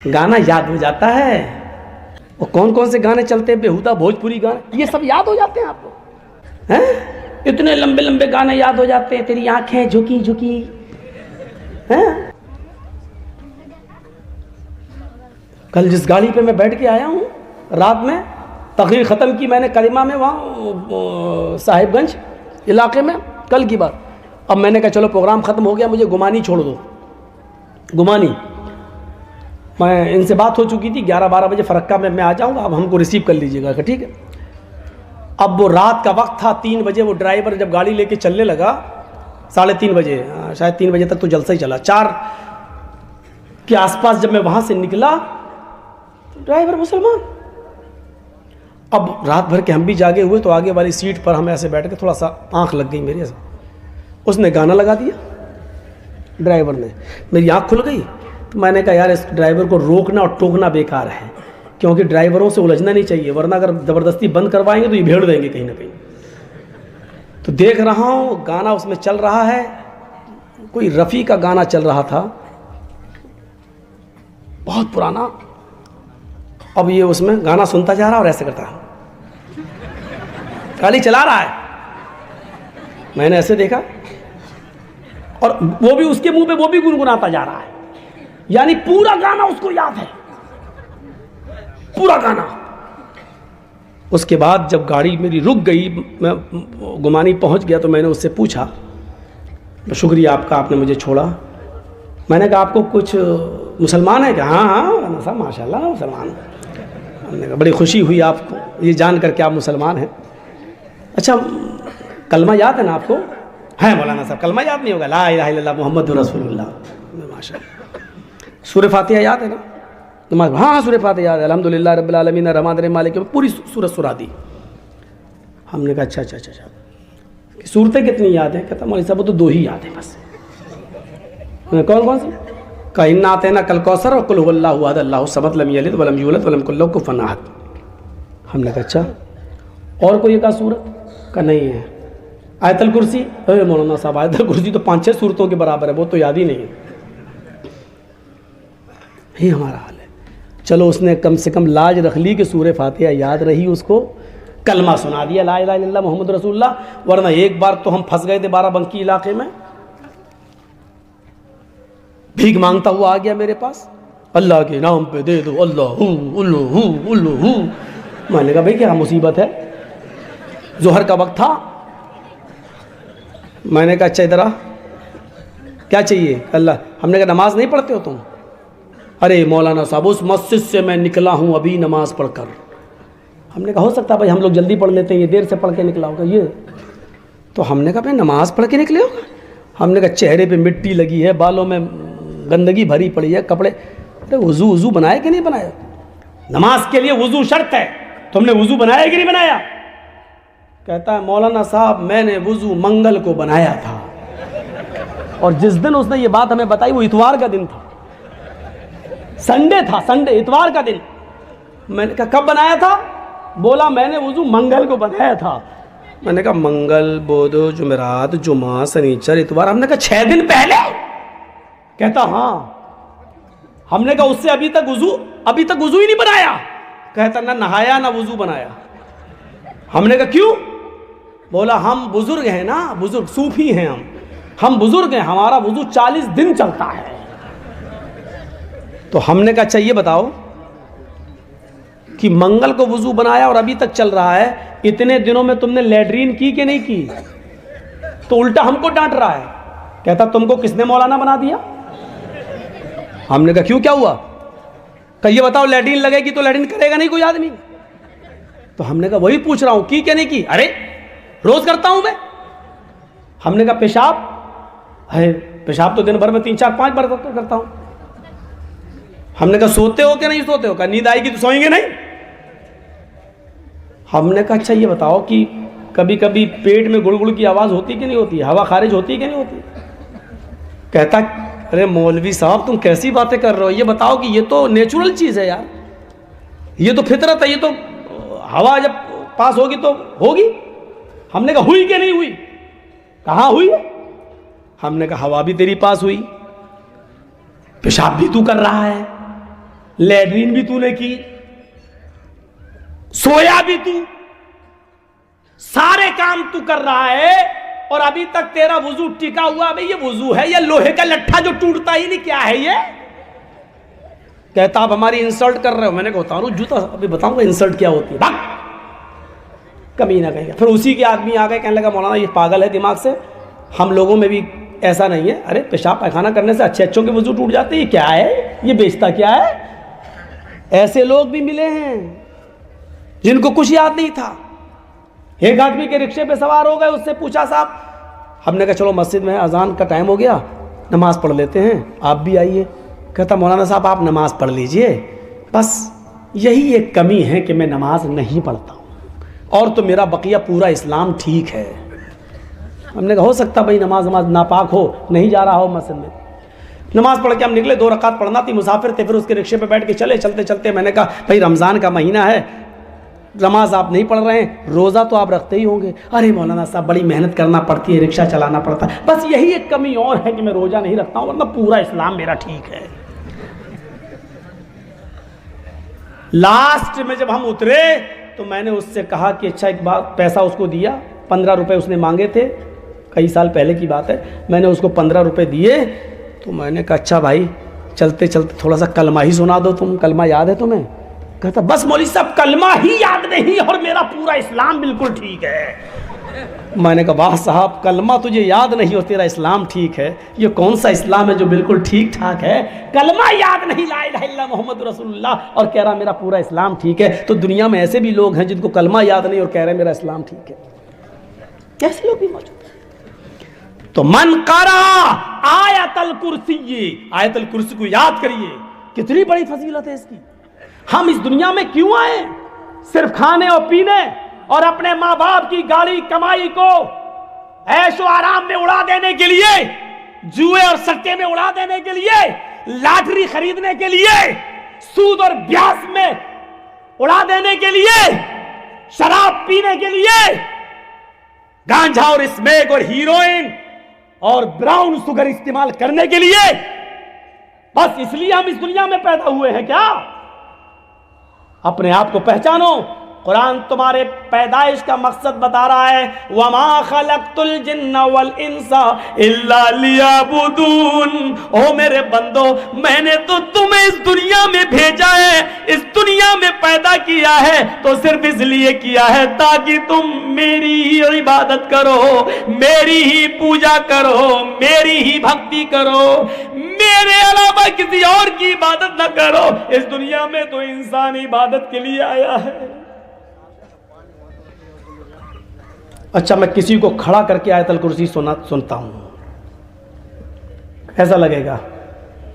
गाना याद हो जाता है। और कौन कौन से गाने चलते हैं, बेहुदा भोजपुरी गाने, ये सब याद हो जाते हैं आपको, हैं? इतने लंबे लंबे गाने याद हो जाते हैं। तेरी आंखें झुकी झुकी, हैं? कल जिस गाड़ी पे मैं बैठ के आया हूँ रात में, तकरीर ख़त्म की मैंने करीमा में, वहाँ साहिबगंज इलाके में, कल की बात। अब मैंने कहा चलो प्रोग्राम ख़त्म हो गया, मुझे गुमानी छोड़ दो। गुमानी मैं इनसे बात हो चुकी थी, 11-12 बजे फरक्का में मैं आ जाऊँगा, अब हमको रिसीव कर लीजिएगा, ठीक है। अब वो रात का वक्त था, 3 बजे वो ड्राइवर जब गाड़ी लेके चलने लगा, 3:30 बजे, शायद 3 बजे तक तो जलसा ही चला, 4 के आसपास जब मैं वहाँ से निकला तो ड्राइवर मुसलमान। अब रात भर के हम भी जागे हुए, तो आगे वाली सीट पर हम ऐसे बैठ के, थोड़ा सा आँख लग गई मेरी ऐसे, उसने गाना लगा दिया ड्राइवर ने, मेरी आँख खुल गई। तो मैंने कहा यार इस ड्राइवर को रोकना और टोकना बेकार है, क्योंकि ड्राइवरों से उलझना नहीं चाहिए, वरना अगर ज़बरदस्ती बंद करवाएंगे तो ये भेड़ देंगे कहीं ना कहीं। तो देख रहा हूँ गाना उसमें चल रहा है, कोई रफ़ी का गाना चल रहा था, बहुत पुराना। अब ये उसमें गाना सुनता जा रहा और ऐसे करता रहा, गाड़ी चला रहा है। मैंने ऐसे देखा और वो भी उसके मुंह पे वो भी गुनगुनाता जा रहा है, यानी पूरा गाना उसको याद है, पूरा गाना। उसके बाद जब गाड़ी मेरी रुक गई, मैं गुमानी पहुंच गया, तो मैंने उससे पूछा, शुक्रिया आपका, आपने मुझे छोड़ा। मैंने कहा आपको कुछ मुसलमान है क्या? हाँ हाँ साहब माशाल्लाह मुसलमान। हमने कहा बड़ी खुशी हुई आपको ये जान कर के आप मुसलमान हैं। अच्छा कलमा याद है ना आपको? है मौलाना साहब, कलमा याद नहीं होगा? ला इलाहा इल्लल्लाह मुहम्मदुर रसूलुल्लाह, माशाल्लाह। सूरह फातिहा याद है ना? नमाज, हाँ सूरह फातिहा याद है, अल्हम्दुलिल्लाह रब्बिल आलमीन रहमान रहीम मालिक, पूरी सूरत सुना दी। हमने कहा अच्छा सूरतें कितनी याद है? कहता मौलवी साहब वो तो 2 ही याद है बस। कौन कौन सी? का इन्ना आतैना कल कौसर और कुल हुवल्लाहु अहद अल्लाहु समद लम यलिद वलम यूलद वलम यकुल लहू कुफुवन अहद। हमने कहा अच्छा और कोई एक सूरत? का नहीं है। आयतल कुर्सी? अरे मौलाना साहब आयतल कुर्सी तो 5-6 सूरतों के बराबर है, वो तो याद ही नहीं है। ये हमारा हाल है। चलो उसने कम से कम लाज रख ली कि सूरह फातिहा याद रही, उसको कलमा सुना दिया ला इलाहा इल्लल्लाह मुहम्मद रसूलुल्लाह, वरना एक बार तो हम फंस गए थे बाराबंकी इलाके में, भीख मांगता हुआ आ गया मेरे पास, अल्लाह के नाम पे दे दो, अल्लाहू उल्लू उल्लू। मैंने कहा भाई क्या मुसीबत है? जोहर का वक्त था। मैंने कहा अच्छा इधर आ, क्या चाहिए? अल्लाह। हमने कहा नमाज नहीं पढ़ते हो तुम? अरे मौलाना साहब उस मस्जिद से मैं निकला हूँ अभी नमाज पढ़कर। हमने कहा हो सकता है भाई हम लोग जल्दी पढ़ लेते हैं, ये देर से पढ़ के निकला होगा ये। तो हमने कहा भाई नमाज पढ़ के निकले होगा? हमने कहा चेहरे पे मिट्टी लगी है, बालों में गंदगी भरी पड़ी है, कपड़े। अरे वज़ू बनाया कि नहीं बनाया? नमाज के लिए वज़ू शर्त है, तुमने वज़ू बनाया कि नहीं बनाया? कहता है मौलाना साहब मैंने वज़ू मंगल को बनाया था, और जिस दिन उसने ये बात हमें बताई वो इतवार का दिन था, संडे था, संडे इतवार का दिन। मैंने कहा कब बनाया था? बोला मैंने वज़ू मंगल को बनाया था। मैंने कहा मंगल बुध जुमेरात जुमा शनिचर इतवार। हमने कहा 6 दिन पहले? कहता हाँ। हमने कहा उससे अभी तक वज़ू ही नहीं बनाया? कहता ना नहाया ना वज़ू बनाया। हमने कहा क्यों? बोला हम बुजुर्ग हैं ना, बुजुर्ग सूफी हैं हम बुजुर्ग हैं, हमारा वज़ू 40 दिन चलता है। तो हमने कहा अच्छा ये बताओ कि मंगल को वज़ू बनाया और अभी तक चल रहा है, इतने दिनों में तुमने लैट्रीन की कि नहीं की? तो उल्टा हमको डांट रहा है। कहता तुमको किसने मौलाना बना दिया? हमने कहा क्यों क्या हुआ? कहा ये बताओ लैट्रीन लगेगी तो लैट्रीन करेगा नहीं कोई आदमी? तो हमने कहा वही पूछ रहा हूं की क्या नहीं की? अरे रोज करता हूं मैं। हमने कहा पेशाब है? पेशाब तो दिन भर में 3-4-5 बार करता हूं। हमने कहा सोते हो कि नहीं सोते हो? कहा नींद आएगी तो सोएंगे नहीं। हमने कहा अच्छा ये बताओ कि कभी कभी पेट में गुड़गुड़ की आवाज़ होती कि नहीं होती, हवा खारिज होती कि नहीं होती? कहता अरे मौलवी साहब तुम कैसी बातें कर रहे हो, ये बताओ कि ये तो नेचुरल चीज़ है यार, ये तो फितरत है, ये तो हवा जब पास होगी तो होगी। हमने कहा हुई कि नहीं हुई? कहाँ हुई? हमने कहा हवा भी तेरी पास हुई, पेशाब भी तू कर रहा है, लैट्रीन भी तूने की, सोया भी तू, सारे काम तू कर रहा है और अभी तक तेरा वुजू टिका हुआ। भाई ये वुजू है या लोहे का लट्ठा जो टूटता ही नहीं, क्या है ये? कहता आप हमारी इंसल्ट कर रहे हो। मैंने कहा उतारो जूता, अभी बताऊंगा इंसल्ट क्या होती है। भाग, कमीना कहेगा। फिर उसी के आदमी आ गए, कहने लगा मौलाना ये पागल है दिमाग से, हम लोगों में भी ऐसा नहीं है। अरे पेशाब पैखाना करने से अच्छे अच्छों के वुजू टूट जाते हैं, ये क्या है, ये बेचता क्या है? ऐसे लोग भी मिले हैं जिनको कुछ याद नहीं था। एक आदमी के रिक्शे पे सवार हो गए, उससे पूछा साहब, हमने कहा चलो मस्जिद में अजान का टाइम हो गया, नमाज पढ़ लेते हैं, आप भी आइए। कहता मौलाना साहब आप नमाज पढ़ लीजिए, बस यही एक कमी है कि मैं नमाज नहीं पढ़ता हूँ, और तो मेरा बकिया पूरा इस्लाम ठीक है। हमने कहा हो सकता भाई नमाज नापाक हो, नहीं जा रहा हो मस्जिद में। नमाज पढ़ के हम निकले, 2 रकात पढ़ना थी, मुसाफिर थे, फिर उसके रिक्शे पे बैठ के चले। चलते चलते मैंने कहा भाई रमज़ान का महीना है, नमाज आप नहीं पढ़ रहे हैं, रोज़ा तो आप रखते ही होंगे। अरे मौलाना साहब बड़ी मेहनत करना पड़ती है, रिक्शा चलाना पड़ता है, बस यही एक कमी और है कि मैं रोज़ा नहीं रखता हूँ, वरना पूरा इस्लाम मेरा ठीक है। लास्ट में जब हम उतरे तो मैंने उससे कहा कि अच्छा एक बात, पैसा उसको दिया, 15 रुपये उसने मांगे थे, कई साल पहले की बात है। मैंने उसको 15 रुपये दिए तो मैंने कहा अच्छा भाई चलते चलते थोड़ा सा कलमा ही सुना दो, तुम कलमा याद है तुम्हें? कहता बस मौलवी साहब कलमा ही याद नहीं और मेरा पूरा इस्लाम बिल्कुल ठीक है। मैंने कहा वाह साहब, कलमा तुझे याद नहीं और तेरा इस्लाम ठीक है, ये कौन सा इस्लाम है जो बिल्कुल ठीक ठाक है? कलमा याद नहीं, ला इलाहा इल्लल्लाह मोहम्मद रसूलुल्लाह, और कह रहा मेरा पूरा इस्लाम ठीक है। तो दुनिया में ऐसे भी लोग हैं जिनको कलमा याद नहीं और कह रहे मेरा इस्लाम ठीक है, ऐसे लोग भी मौजूद हैं। तो मन करा आयतल कुर्सी, आयतल कुर्सी को याद करिए, कितनी बड़ी फजीलत है इसकी। हम इस दुनिया में क्यों आए? सिर्फ खाने और पीने और अपने माँ बाप की गाड़ी कमाई को ऐशो आराम में उड़ा देने के लिए, जुए और सट्टे में उड़ा देने के लिए, लॉटरी खरीदने के लिए, सूद और ब्याज में उड़ा देने के लिए, शराब पीने के लिए, गांजा और स्मोक और हीरोइन और ब्राउन शुगर इस्तेमाल करने के लिए, बस इसलिए हम इस दुनिया में पैदा हुए हैं क्या? अपने आप को पहचानो। कुरान तुम्हारे पैदाइश का मकसद बता रहा है, वमा खलक़तुल जिन्ना वल इंसा इल्ला लियअबुदून। ओ मेरे बंदो, मैंने तो तुम्हें इस दुनिया में भेजा है, इस दुनिया में पैदा किया है तो सिर्फ इसलिए किया है ताकि तुम मेरी ही इबादत करो, मेरी ही पूजा करो, मेरी ही भक्ति करो, मेरे अलावा किसी और की इबादत न करो। इस दुनिया में तो इंसान इबादत के लिए आया है। अच्छा, मैं किसी को खड़ा करके आयतल कुर्सी सुनता हूं, कैसा लगेगा?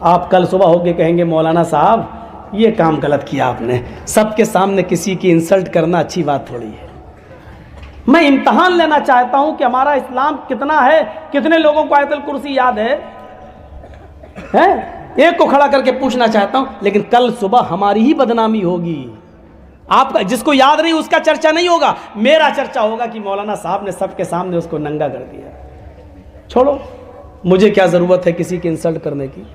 आप कल सुबह होके कहेंगे मौलाना साहब ये काम गलत किया आपने। सबके सामने किसी की इंसल्ट करना अच्छी बात थोड़ी है। मैं इम्तहान लेना चाहता हूं कि हमारा इस्लाम कितना है, कितने लोगों को आयतल कुर्सी याद है? एक को खड़ा करके पूछना चाहता हूं, लेकिन कल सुबह हमारी ही बदनामी होगी। आपका जिसको याद नहीं उसका चर्चा नहीं होगा, मेरा चर्चा होगा कि मौलाना साहब ने सबके सामने उसको नंगा कर दिया। छोड़ो, मुझे क्या ज़रूरत है किसी की इंसल्ट करने की?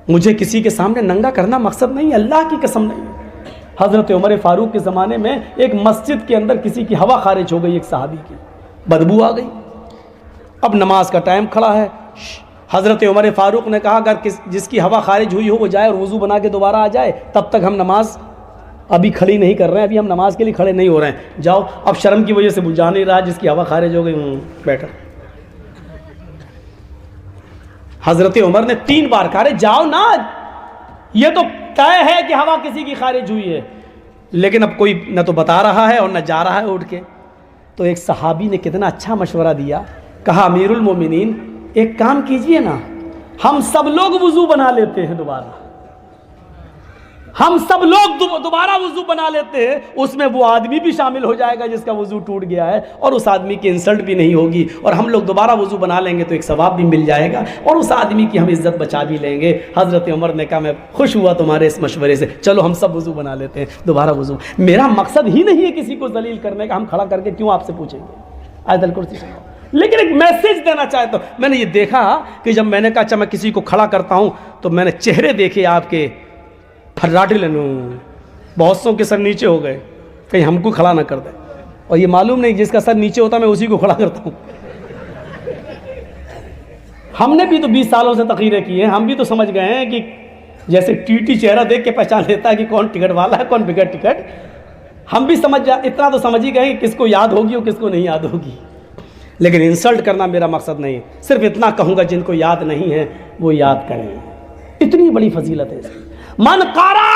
मुझे किसी के सामने नंगा करना मकसद नहीं, अल्लाह की कसम नहीं। हज़रत उमर फारूक के ज़माने में एक मस्जिद के अंदर किसी की हवा खारिज हो गई, एक सहाबी की, बदबू आ गई। अब नमाज का टाइम खड़ा है। हज़रत उमर फारूक ने कहा अगर जिसकी हवा खारिज हुई हो वो जाए और वज़ू बना के दोबारा आ जाए, तब तक हम नमाज अभी खड़ी नहीं कर रहे हैं, अभी हम नमाज के लिए खड़े नहीं हो रहे हैं। जाओ। अब शर्म की वजह से बुझा नहीं रहा, जिसकी हवा खारिज हो गई बैठा। हज़रत उमर ने 3 बार कहा जाओ ना, ये तो तय है कि हवा किसी की खारिज हुई है, लेकिन अब कोई न तो बता रहा है और न जा रहा है उठ के। तो एक सहाबी ने कितना अच्छा मशवरा दिया, कहा अमीरुल मोमिनीन एक काम कीजिए ना, हम सब लोग वुजू बना लेते हैं दोबारा, हम सब लोग दोबारा वुजू बना लेते हैं, उसमें वो आदमी भी शामिल हो जाएगा जिसका वुजू टूट गया है, और उस आदमी की इंसल्ट भी नहीं होगी, और हम लोग दोबारा वुजू बना लेंगे तो एक सवाब भी मिल जाएगा और उस आदमी की हम इज्जत बचा भी लेंगे। हज़रत उमर ने कहा मैं खुश हुआ तुम्हारे इस मशवरे से, चलो हम सब वुजू बना लेते हैं दोबारा वुजू। मेरा मकसद ही नहीं है किसी को जलील करने का, हम खड़ा करके क्यों आपसे पूछेंगे? आयतल कुर्सी सुनाओ। लेकिन एक मैसेज देना चाहता हूँ। मैंने ये देखा कि जब मैंने कहा अच्छा मैं किसी को खड़ा करता हूँ तो मैंने चेहरे देखे आपके फर्राटे लेनो, बहुत सौ के सर नीचे हो गए, कहीं हमको खड़ा ना कर दे। और ये मालूम नहीं जिसका सर नीचे होता मैं उसी को खड़ा करता हूँ। हमने भी तो 20 सालों से तकरीरें की हैं, हम भी तो समझ गए हैं कि जैसे टीटी चेहरा देख के पहचान लेता है कि कौन टिकट वाला है कौन बगैर टिकट, हम भी इतना तो समझ ही गए कि किसको याद होगी और किसको नहीं याद होगी। लेकिन इंसल्ट करना मेरा मकसद नहीं है, सिर्फ इतना कहूँगा जिनको याद नहीं है वो याद करें। इतनी बड़ी फजीलत है इसकी। मन कारा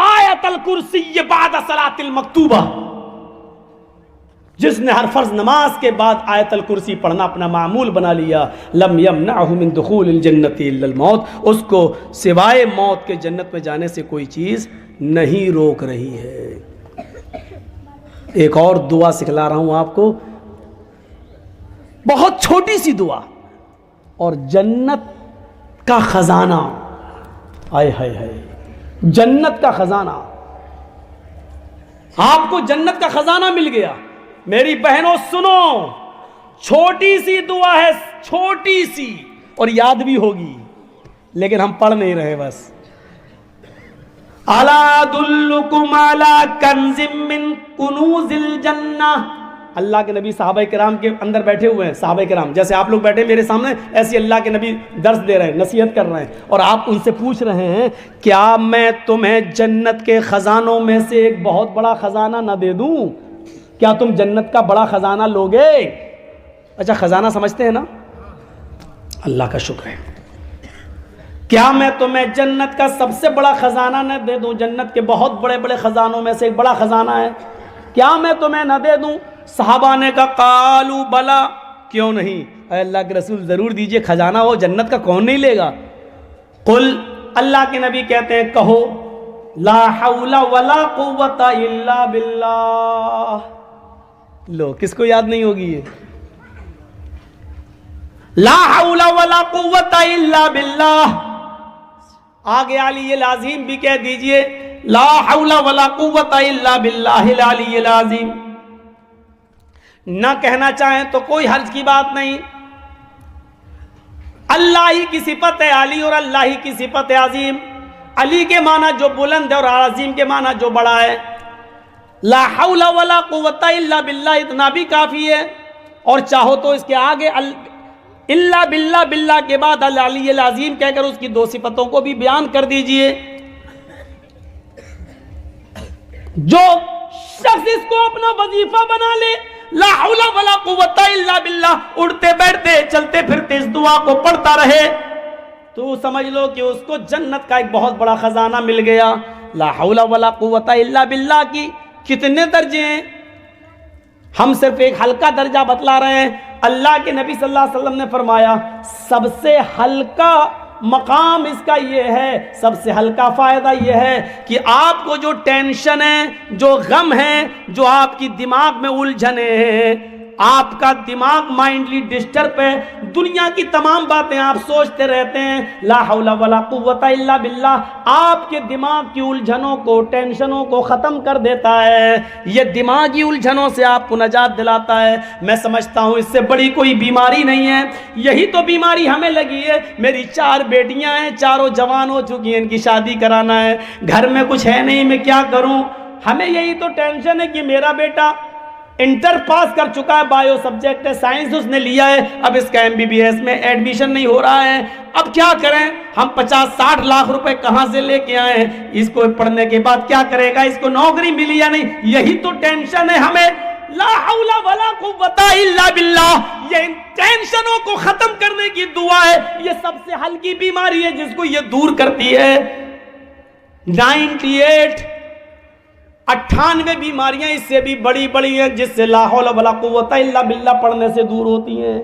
आयतल कुर्सी बाद सलातिल मकतूबा, जिसने हर फर्ज नमाज के बाद आयतल कुर्सी पढ़ना अपना मामूल बना लिया, लम यमनअहु मिन दुखूलिल जन्नति इल्लल मौत, उसको सिवाय मौत के जन्नत में जाने से कोई चीज़ नहीं रोक रही है। एक और दुआ सिखला रहा हूं आपको, बहुत छोटी सी दुआ और जन्नत का खजाना, आय हाय हाय, जन्नत का खजाना, आपको जन्नत का खजाना मिल गया। मेरी बहनों सुनो, छोटी सी दुआ है, छोटी सी, और याद भी होगी, लेकिन हम पढ़ नहीं रहे बस। अला दुल्लुकुम अला कंजिम मिन कुनूजिल जन्नह, अल्लाह के नबी साहबा किराम के अंदर बैठे हुए हैं। साहबा किराम जैसे आप लोग बैठे मेरे सामने, ऐसे अल्लाह के नबी दर्स दे रहे हैं, नसीहत कर रहे हैं, और आप उनसे पूछ रहे हैं क्या मैं तुम्हें जन्नत के खजानों में से एक बहुत बड़ा खजाना ना दे दूं? क्या तुम जन्नत का बड़ा खजाना लोगे? अच्छा, खजाना समझते हैं ना? अल्लाह का शुक्र है। क्या मैं तुम्हें जन्नत का सबसे बड़ा खजाना न दे दूं? जन्नत के बहुत बड़े बड़े खजानों में से एक बड़ा खजाना है, क्या मैं तुम्हें न दे दूं? सहाबा ने कहा कालू बला, क्यों नहीं, अल्लाह के रसूल जरूर दीजिए, खजाना हो जन्नत का कौन नहीं लेगा। कुल, अल्लाह के नबी कहते हैं कहो, ला हौला वला कुव्वता इल्ला बिल्लाह। लो, किसको याद नहीं होगी ये? ला हौला वला कुव्वता इल्ला बिल्लाह। आगे अली लाजिम भी कह दीजिए, ला हौला वला कुव्वता इल्ला बिल्लाहिल अलीयिल अज़ीम। ना कहना चाहें तो कोई हर्ज की बात नहीं, अल्लाह ही की सिफत है अली, और अल्लाह ही की सिफत है अजीम। अली के माना जो बुलंद है और अजीम के माना जो बड़ा है। ला हौला वला कुव्वता इल्ला बिल्लाह, इतना भी काफी है, और चाहो तो इसके आगे इल्ला बिल्ला, बिल्ला के बाद अल अलीयिल अज़ीम कहकर उसकी दो सिफतों को भी बयान कर दीजिए। जो शख्स इसको अपना वजीफा बना ले, ला हौला वला कुव्वता इल्ला बिल्लाह, उठते बैठते चलते फिरते इस दुआ को पढ़ता रहे, तो समझ लो कि उसको जन्नत का एक बहुत बड़ा खजाना मिल गया। ला हौला वला कुव्वता इल्ला बिल्लाह की कितने दर्जे हैं? हम सिर्फ एक हल्का दर्जा बतला रहे हैं। अल्लाह के नबी सल्लल्लाहु अलैहि वसल्लम ने फरमाया सबसे हल्का मकाम इसका ये है, सबसे हल्का फायदा ये है कि आपको जो टेंशन है, जो गम है, जो आपकी दिमाग में उलझने हैं, आपका दिमाग माइंडली डिस्टर्ब है, दुनिया की तमाम बातें आप सोचते रहते हैं, ला हौला वला कुव्वता इल्ला बिल्लाह आपके दिमाग की उलझनों को, टेंशनों को ख़त्म कर देता है। ये दिमागी उलझनों से आपको नजात दिलाता है। मैं समझता हूँ इससे बड़ी कोई बीमारी नहीं है। यही तो बीमारी हमें लगी है। मेरी 4 बेटियां हैं, चारों जवान हो चुकी हैं, इनकी शादी कराना है, घर में कुछ है नहीं, मैं क्या करूँ? हमें यही तो टेंशन है कि मेरा बेटा इंटर पास कर चुका है, बायो सब्जेक्ट है, साइंस उसने लिया है, अब इसका MBBS में एडमिशन नहीं हो रहा है, अब क्या करें? हम 50-60 लाख रुपए कहां से लेके आए? इसको पढ़ने के बाद क्या करेगा? इसको नौकरी मिली या नहीं? यही तो टेंशन है हमें। ला हौला वला कुव्वता इल्ला बिल्लाह, ये इन टेंशनों को खत्म करने की दुआ है। ये सबसे हल्की बीमारी है जिसको ये दूर करती है। 98 बीमारियां इससे भी बड़ी बड़ी हैं जिससे ला हौला वला कुव्वता इल्ला बिल्लाह पढ़ने से दूर होती हैं।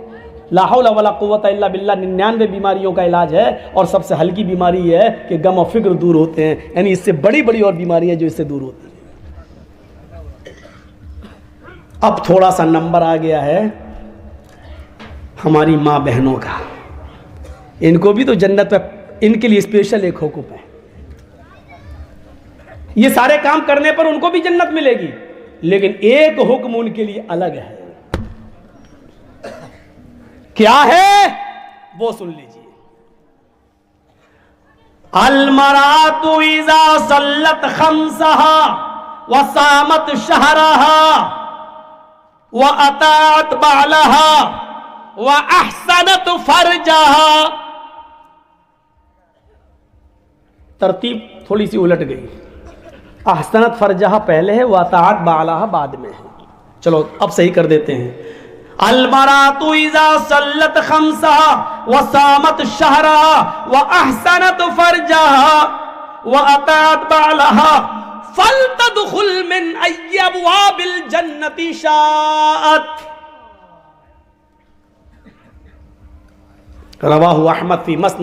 ला हौला वला कुव्वता इल्ला बिल्लाह 99 बीमारियों का इलाज है, और सबसे हल्की बीमारी है कि गम और फिक्र दूर होते हैं। यानी इससे बड़ी बड़ी और बीमारियां जो इससे दूर होती हैं। अब थोड़ा सा नंबर आ गया है हमारी माँ बहनों का, इनको भी तो जन्नत में, इनके लिए स्पेशल एक हुक्म है। ये सारे काम करने पर उनको भी जन्नत मिलेगी, लेकिन एक हुक्म उनके लिए अलग है। क्या है वो सुन लीजिए। अलमरातु इज़ा सल्लत खम्सहा व सामत शहरहा व अतात बालहा व अहसनत फरजहा। तरतीब थोड़ी सी उलट गई, अहसनत फरजहा पहले है, व अतात बालहा बाद में है। चलो अब सही कर देते हैं। अलमरातु इज़ा सल्लत खम्सहा व सामत शहरहा व अहसनत फरजहा व अतात बालहा फलतदखुल मिन अय्यि अब्वाबिल जन्नति शाअत। रवाहु अहमद फी मस्नद।